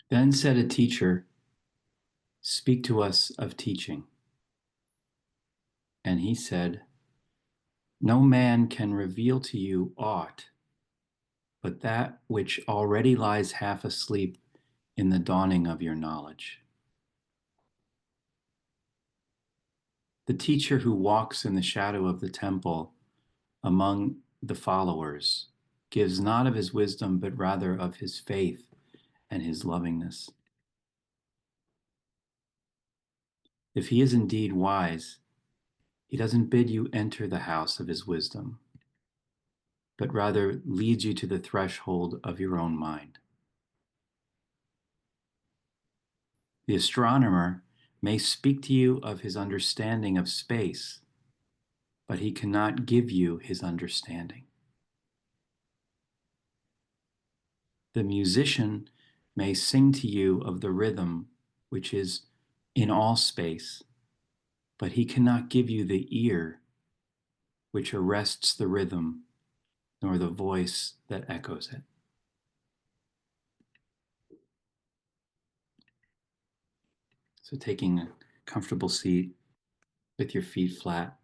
Then said a teacher, "Speak to us of teaching." And he said, "No man can reveal to you aught but that which already lies half asleep in the dawning of your knowledge." The teacher who walks in the shadow of the temple among the followers gives not of his wisdom, but rather of his faith and his lovingness. If he is indeed wise, he doesn't bid you enter the house of his wisdom, but rather leads you to the threshold of your own mind. The astronomer may speak to you of his understanding of space, but he cannot give you his understanding. The musician may sing to you of the rhythm which is in all space, but he cannot give you the ear which arrests the rhythm, nor the voice that echoes it. So taking a comfortable seat with your feet flat,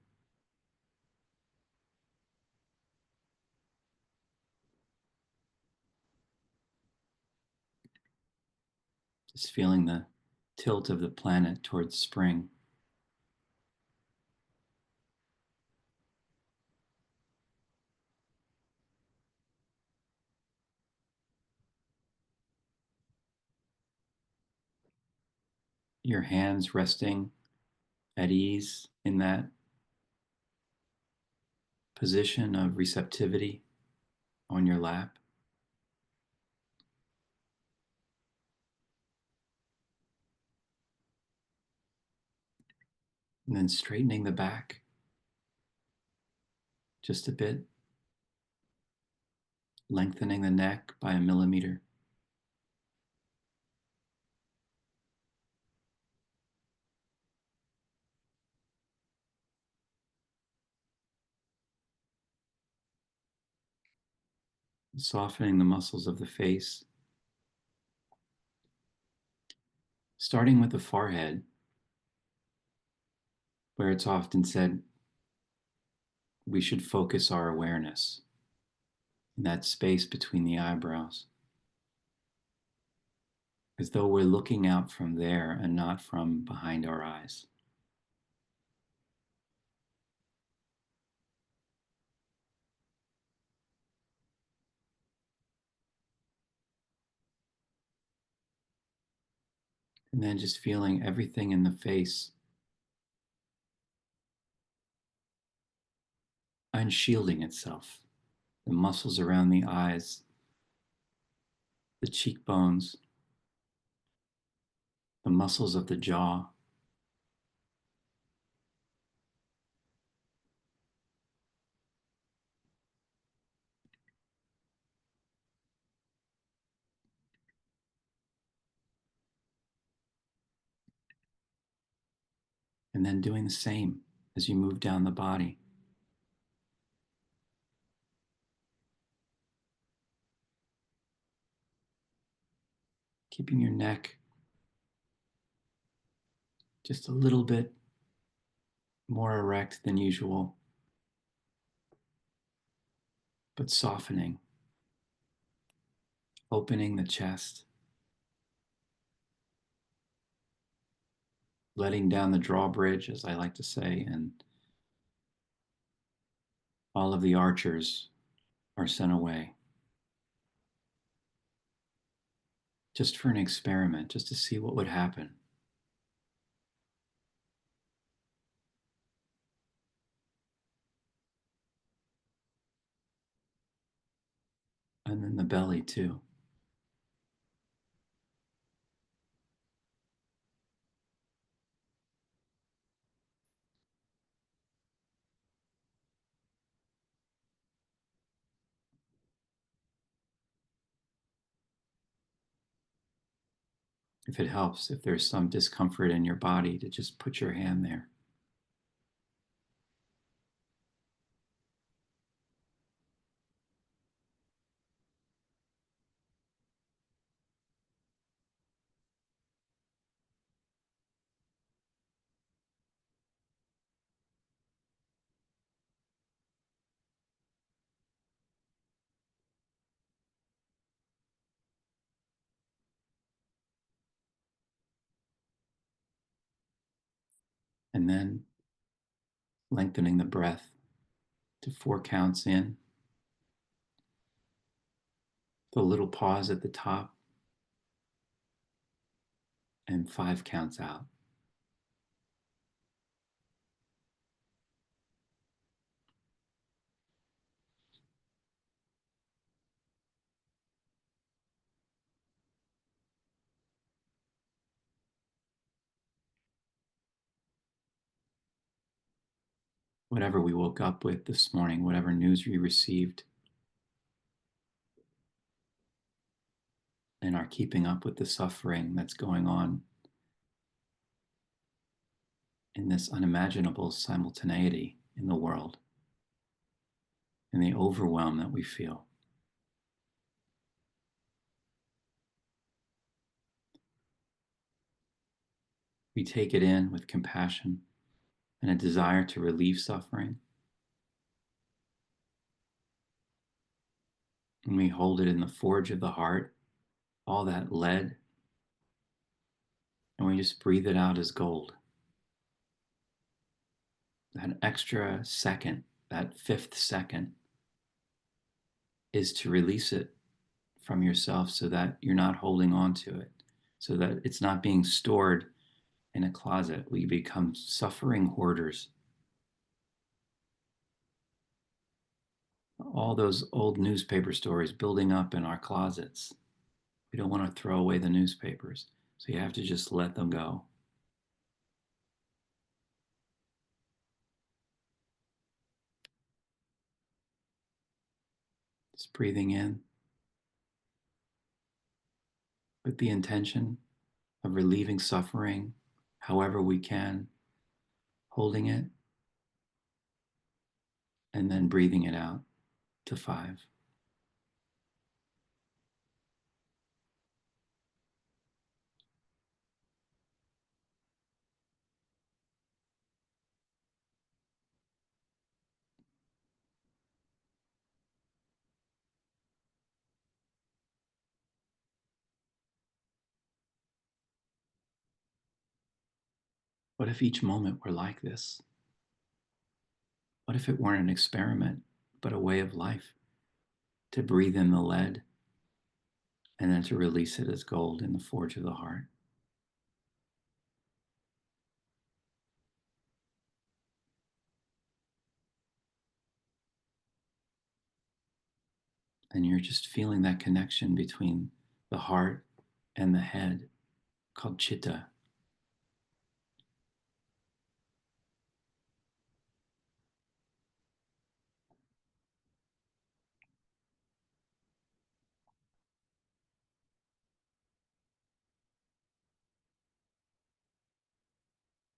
just feeling the tilt of the planet towards spring. Your hands resting at ease in that position of receptivity on your lap. And then straightening the back just a bit, lengthening the neck by a millimeter. Softening the muscles of the face, starting with the forehead, where it's often said we should focus our awareness in that space between the eyebrows, as though we're looking out from there and not from behind our eyes. And then just feeling everything in the face unshielding itself. The muscles around the eyes, the cheekbones, the muscles of the jaw. And then doing the same as you move down the body. Keeping your neck just a little bit more erect than usual, but softening, opening the chest, letting down the drawbridge, as I like to say, and all of the archers are sent away. Just for an experiment, just to see what would happen. And then the belly too. If it helps, if there's some discomfort in your body, to just put your hand there. And then lengthening the breath to 4 counts in, the little pause at the top, and 5 counts out. Whatever we woke up with this morning, whatever news we received, and are keeping up with the suffering that's going on in this unimaginable simultaneity in the world, and the overwhelm that we feel. We take it in with compassion and a desire to relieve suffering, and we hold it in the forge of the heart, all that lead, and we just breathe it out as gold. That extra second, that 5th second, is to release it from yourself so that you're not holding on to it, so that it's not being stored in a closet. We become suffering hoarders. All those old newspaper stories building up in our closets. We don't want to throw away the newspapers, so you have to just let them go. Just breathing in with the intention of relieving suffering however we can, holding it, and then breathing it out to 5. What if each moment were like this? What if it weren't an experiment, but a way of life? To breathe in the lead and then to release it as gold in the forge of the heart. And you're just feeling that connection between the heart and the head called chitta.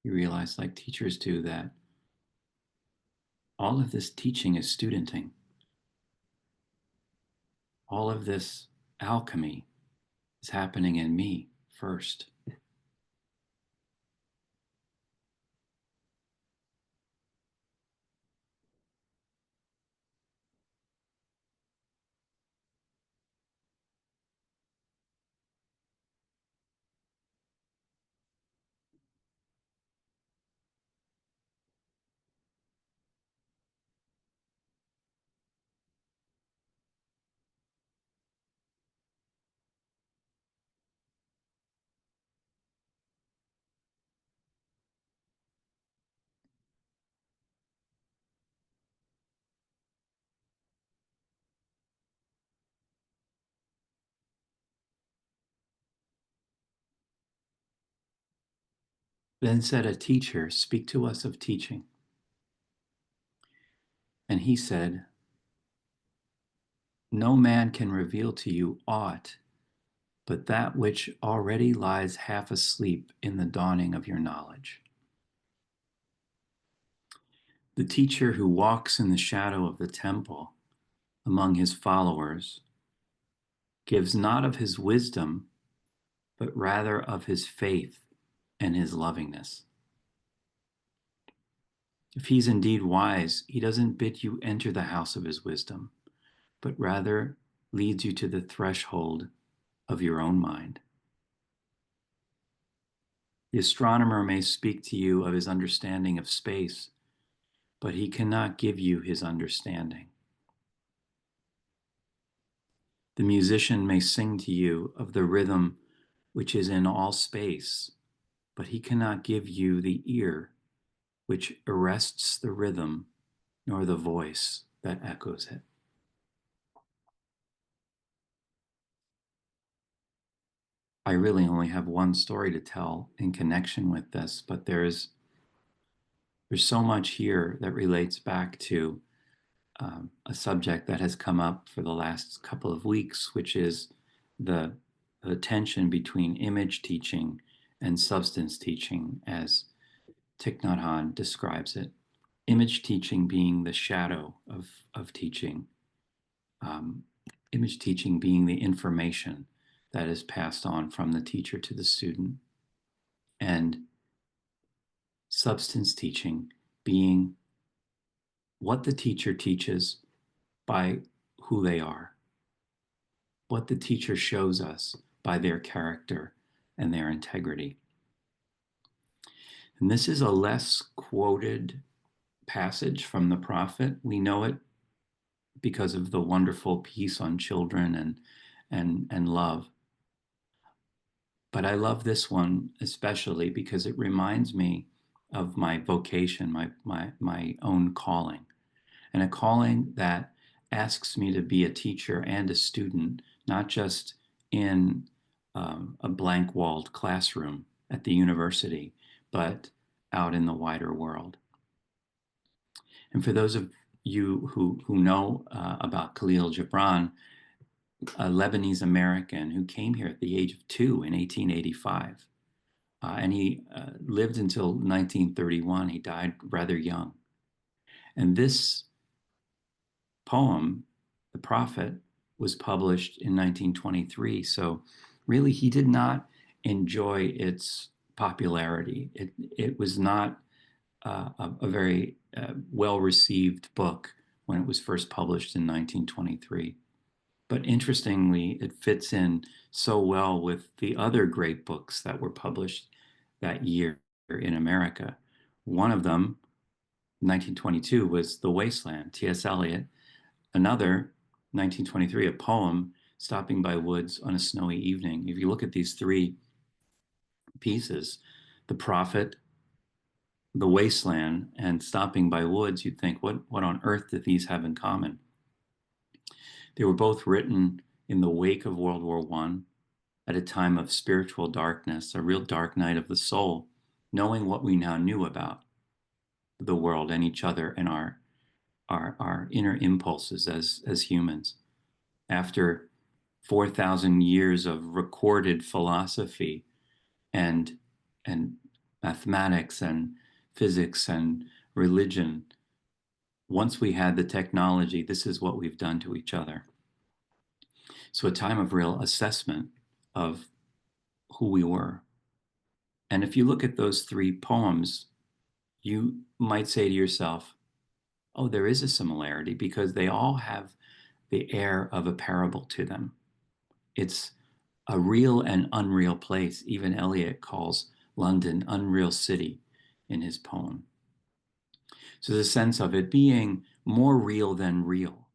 You realize, like teachers do, that all of this teaching is studenting. All of this alchemy is happening in me first. Then said a teacher, "Speak to us of teaching." And he said, "No man can reveal to you aught but that which already lies half asleep in the dawning of your knowledge. The teacher who walks in the shadow of the temple among his followers gives not of his wisdom, but rather of his faith and his lovingness. If he's indeed wise, he doesn't bid you enter the house of his wisdom, but rather leads you to the threshold of your own mind. The astronomer may speak to you of his understanding of space, but he cannot give you his understanding. The musician may sing to you of the rhythm which is in all space, but he cannot give you the ear which arrests the rhythm, nor the voice that echoes it. I really only have one story to tell in connection with this, but there's so much here that relates back to a subject that has come up for the last couple of weeks, which is the tension between image teaching and substance teaching, as Thich Nhat Hanh describes it. Image teaching being the shadow of teaching, image teaching being the information that is passed on from the teacher to the student, and substance teaching being what the teacher teaches by who they are, what the teacher shows us by their character and their integrity. And this is a less quoted passage from the prophet. We know it because of the wonderful piece on children and love. But I love this one especially because it reminds me of my vocation, my own calling, and a calling that asks me to be a teacher and a student, not just in a blank-walled classroom at the university, but out in the wider world. And for those of you who know about Kahlil Gibran, a Lebanese American who came here at the age of 2 in 1885, and he lived until 1931. He died rather young. And this poem, The Prophet, was published in 1923. So really, he did not enjoy its popularity. It was not a very well-received book when it was first published in 1923. But interestingly, it fits in so well with the other great books that were published that year in America. One of them, 1922, was The Wasteland, T.S. Eliot. Another, 1923, a poem, Stopping by Woods on a Snowy Evening. If you look at these three pieces, The Prophet, The Wasteland, and Stopping by Woods, you'd think, what on earth do these have in common? They were both written in the wake of World War I, at a time of spiritual darkness, a real dark night of the soul, knowing what we now knew about the world and each other and our inner impulses as humans. After 4,000 years of recorded philosophy and mathematics and physics and religion, once we had the technology, this is what we've done to each other. So a time of real assessment of who we were. And if you look at those three poems, you might say to yourself, oh, there is a similarity because they all have the air of a parable to them. It's a real and unreal place. Even Eliot calls London unreal city in his poem. So there's a sense of it being more real than real,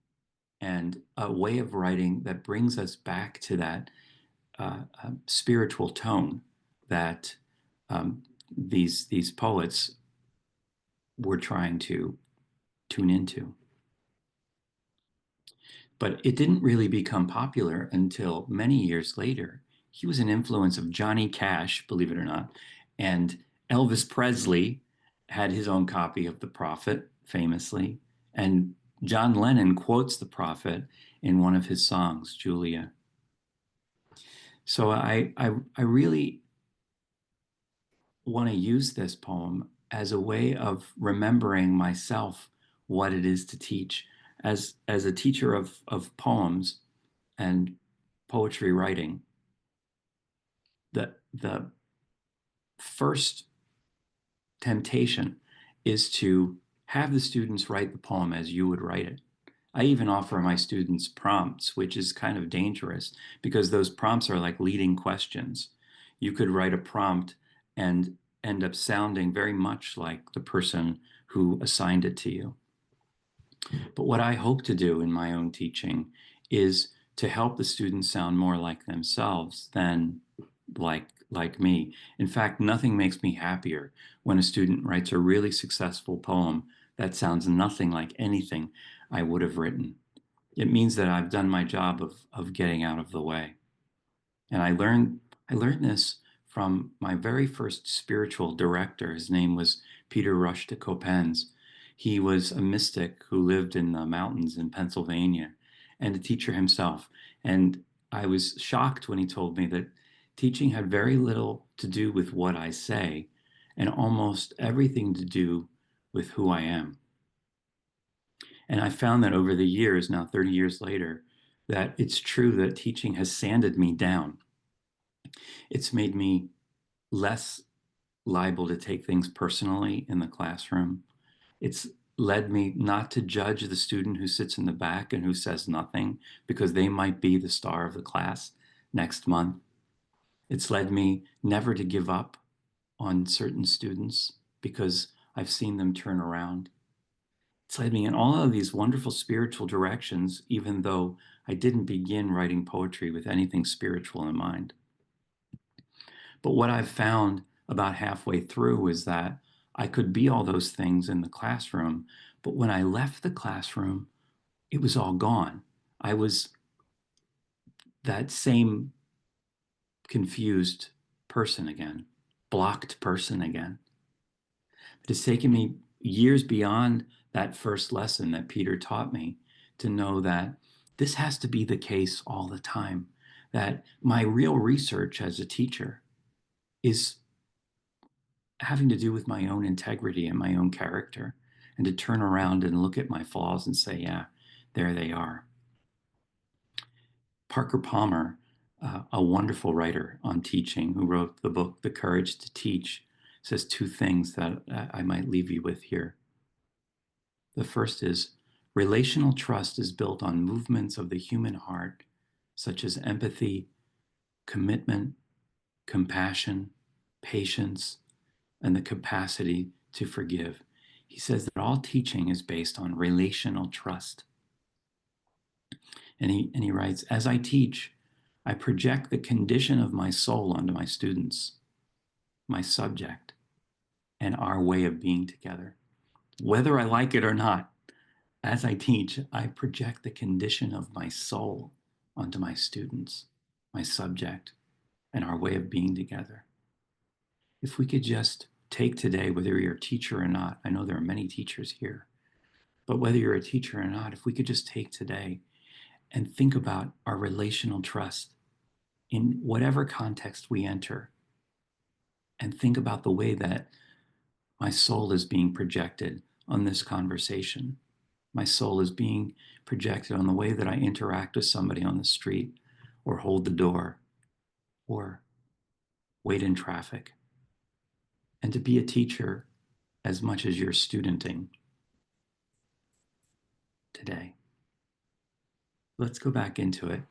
and a way of writing that brings us back to that spiritual tone that these poets were trying to tune into. But it didn't really become popular until many years later. He was an influence of Johnny Cash, believe it or not, and Elvis Presley had his own copy of The Prophet, famously, and John Lennon quotes The Prophet in one of his songs, Julia. So I really want to use this poem as a way of remembering myself what it is to teach. As a teacher of poems and poetry writing, the first temptation is to have the students write the poem as you would write it. I even offer my students prompts, which is kind of dangerous because those prompts are like leading questions. You could write a prompt and end up sounding very much like the person who assigned it to you. But what I hope to do in my own teaching is to help the students sound more like themselves than like me. In fact, nothing makes me happier when a student writes a really successful poem that sounds nothing like anything I would have written. It means that I've done my job of getting out of the way. And I learned this from my very first spiritual director. His name was Peter Rush de Coppens. He was a mystic who lived in the mountains in Pennsylvania and a teacher himself. And I was shocked when he told me that teaching had very little to do with what I say and almost everything to do with who I am. And I found that over the years, now 30 years later, that it's true that teaching has sanded me down. It's made me less liable to take things personally in the classroom. It's led me not to judge the student who sits in the back and who says nothing because they might be the star of the class next month. It's led me never to give up on certain students because I've seen them turn around. It's led me in all of these wonderful spiritual directions, even though I didn't begin writing poetry with anything spiritual in mind. But what I've found about halfway through is that I could be all those things in the classroom, but when I left the classroom, it was all gone. I was that same confused person again, blocked person again. It has taken me years beyond that first lesson that Peter taught me to know that this has to be the case all the time, that my real research as a teacher is having to do with my own integrity and my own character, and to turn around and look at my flaws and say, yeah, there they are. Parker Palmer, a wonderful writer on teaching who wrote the book, The Courage to Teach, says two things that I might leave you with here. The first is relational trust is built on movements of the human heart, such as empathy, commitment, compassion, patience, and the capacity to forgive. He says that all teaching is based on relational trust. And he writes, as I teach, I project the condition of my soul onto my students, my subject, and our way of being together. Whether I like it or not, as I teach, I project the condition of my soul onto my students, my subject, and our way of being together. If we could just take today, whether you're a teacher or not, I know there are many teachers here, but whether you're a teacher or not, if we could just take today and think about our relational trust in whatever context we enter, and think about the way that my soul is being projected on this conversation. My soul is being projected on the way that I interact with somebody on the street, or hold the door, or wait in traffic. And to be a teacher as much as you're studenting today. Let's go back into it.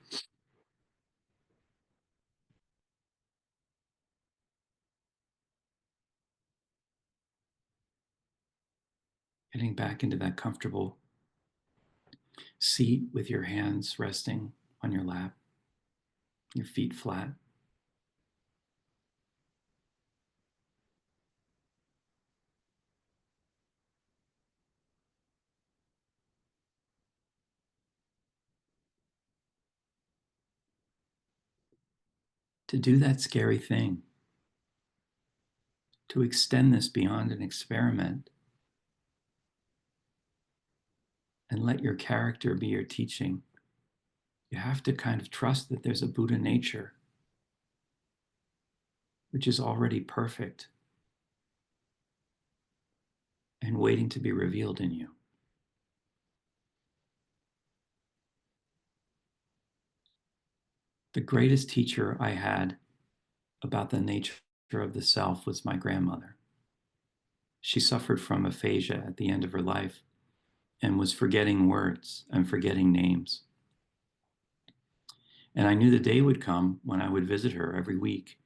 Getting back into that comfortable seat with your hands resting on your lap, your feet flat. To do that scary thing, to extend this beyond an experiment and let your character be your teaching, you have to kind of trust that there's a Buddha nature, which is already perfect and waiting to be revealed in you. The greatest teacher I had about the nature of the self was my grandmother. She suffered from aphasia at the end of her life and was forgetting words and forgetting names. And I knew the day would come when I would visit her every week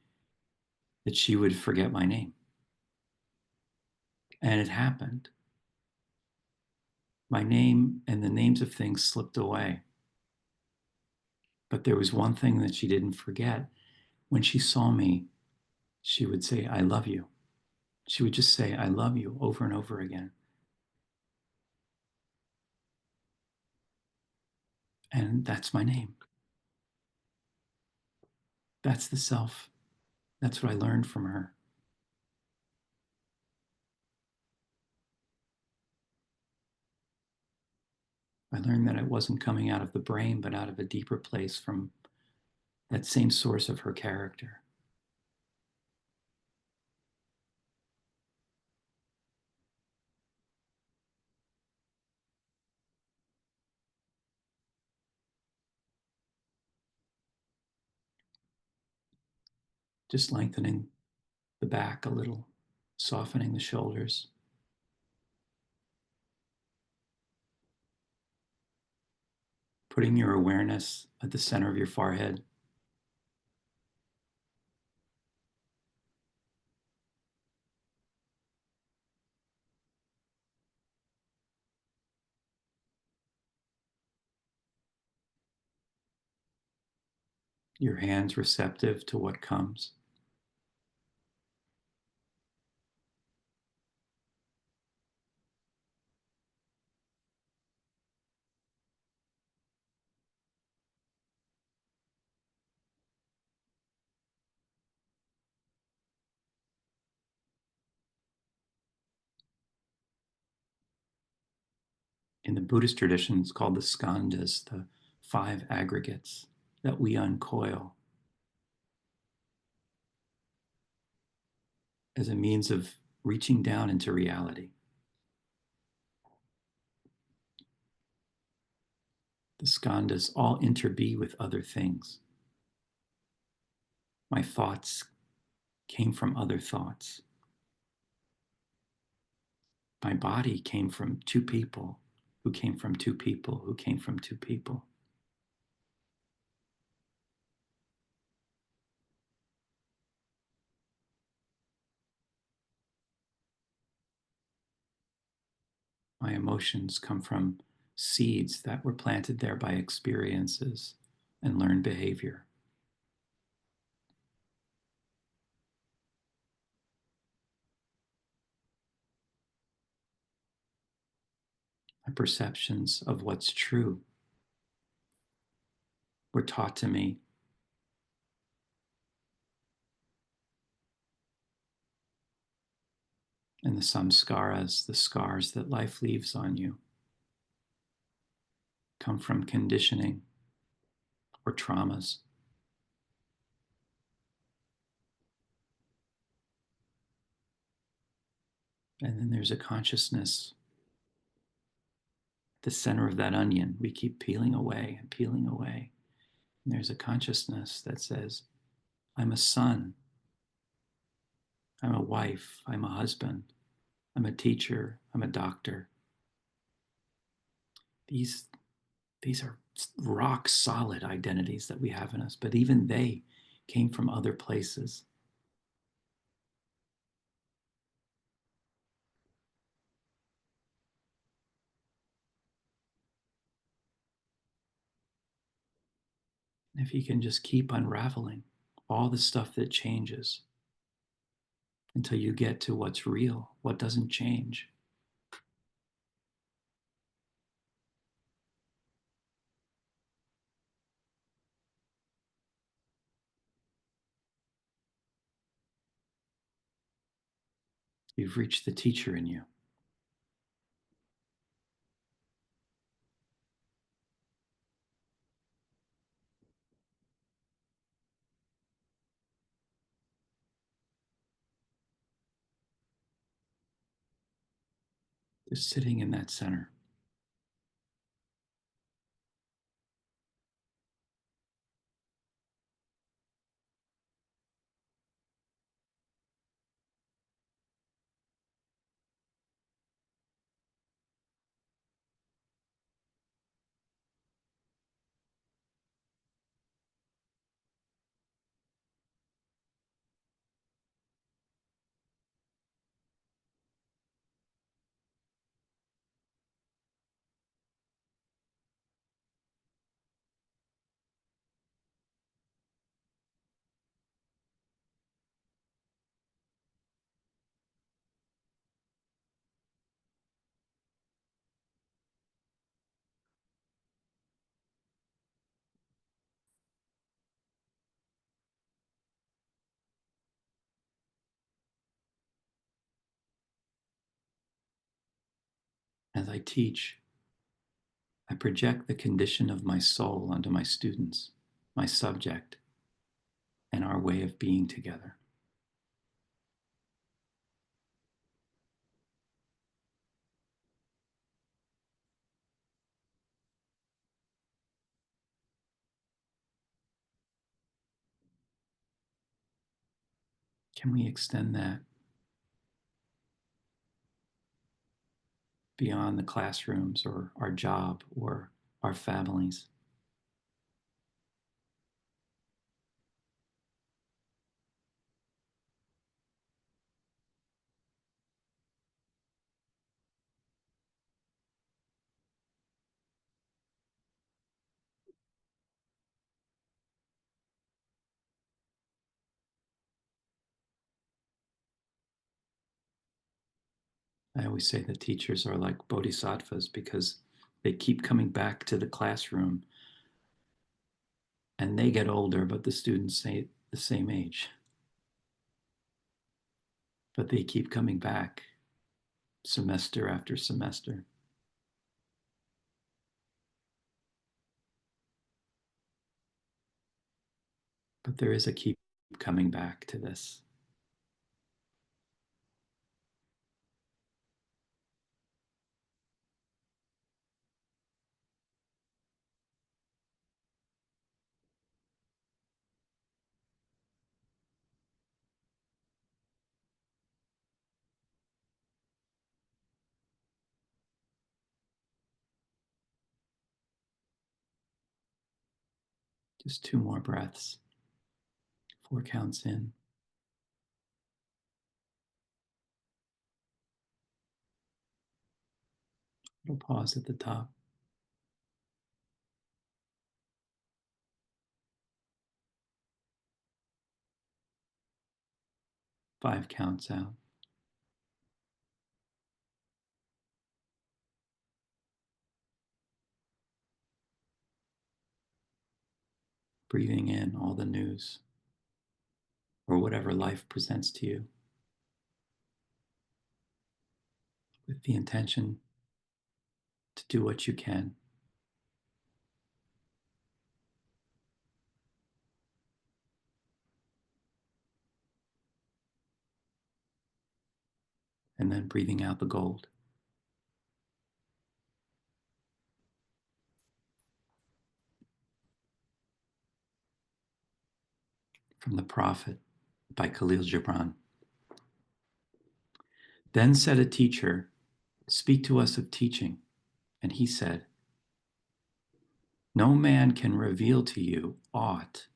that she would forget my name. And it happened. My name and the names of things slipped away. But there was one thing that she didn't forget. When she saw me, she would say, I love you. She would just say, I love you over and over again. And that's my name. That's the self. That's what I learned from her. I learned that it wasn't coming out of the brain, but out of a deeper place from that same source of her character. Just lengthening the back a little, softening the shoulders. Putting your awareness at the center of your forehead. Your hands receptive to what comes. In the Buddhist tradition, it's called the skandas, the 5 aggregates that we uncoil as a means of reaching down into reality. The skandhas all interbe with other things. My thoughts came from other thoughts. My body came from 2 people who came from 2 people who came from 2 people. My emotions come from seeds that were planted there by experiences and learned behavior. My perceptions of what's true were taught to me and the samskaras, the scars that life leaves on you, come from conditioning or traumas. And then there's a consciousness at the center of that onion. We keep peeling away and peeling away. And there's a consciousness that says, I'm a son, I'm a wife, I'm a husband, I'm a teacher, I'm a doctor. These are rock solid identities that we have in us, but even they came from other places. And if you can just keep unraveling all the stuff that changes until you get to what's real, what doesn't change. You've reached the teacher in you. Just sitting in that center. As I teach, I project the condition of my soul onto my students, my subject, and our way of being together. Can we extend that beyond the classrooms or our job or our families? I always say that teachers are like bodhisattvas because they keep coming back to the classroom and they get older, but the students stay the same age. But they keep coming back semester after semester. But there is a keep coming back to this. Just 2 more breaths. 4 counts in. Little pause at the top. 5 counts out. Breathing in all the news or whatever life presents to you with the intention to do what you can. And then breathing out the gold. From the Prophet by Kahlil Gibran. Then said a teacher, "Speak to us of teaching." And he said, "No man can reveal to you aught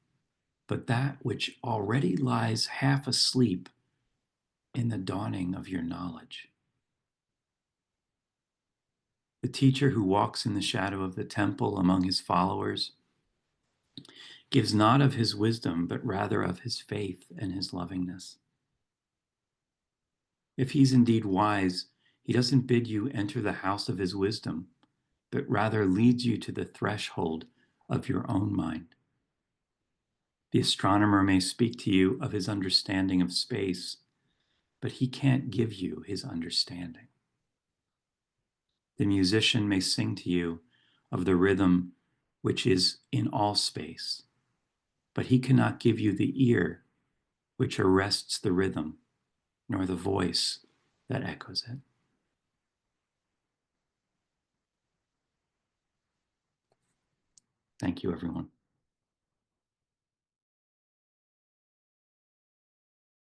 but that which already lies half asleep in the dawning of your knowledge." The teacher who walks in the shadow of the temple among his followers gives not of his wisdom, but rather of his faith and his lovingness. If he's indeed wise, he doesn't bid you enter the house of his wisdom, but rather leads you to the threshold of your own mind. The astronomer may speak to you of his understanding of space, but he can't give you his understanding. The musician may sing to you of the rhythm which is in all space, but he cannot give you the ear which arrests the rhythm, nor the voice that echoes it. Thank you, everyone.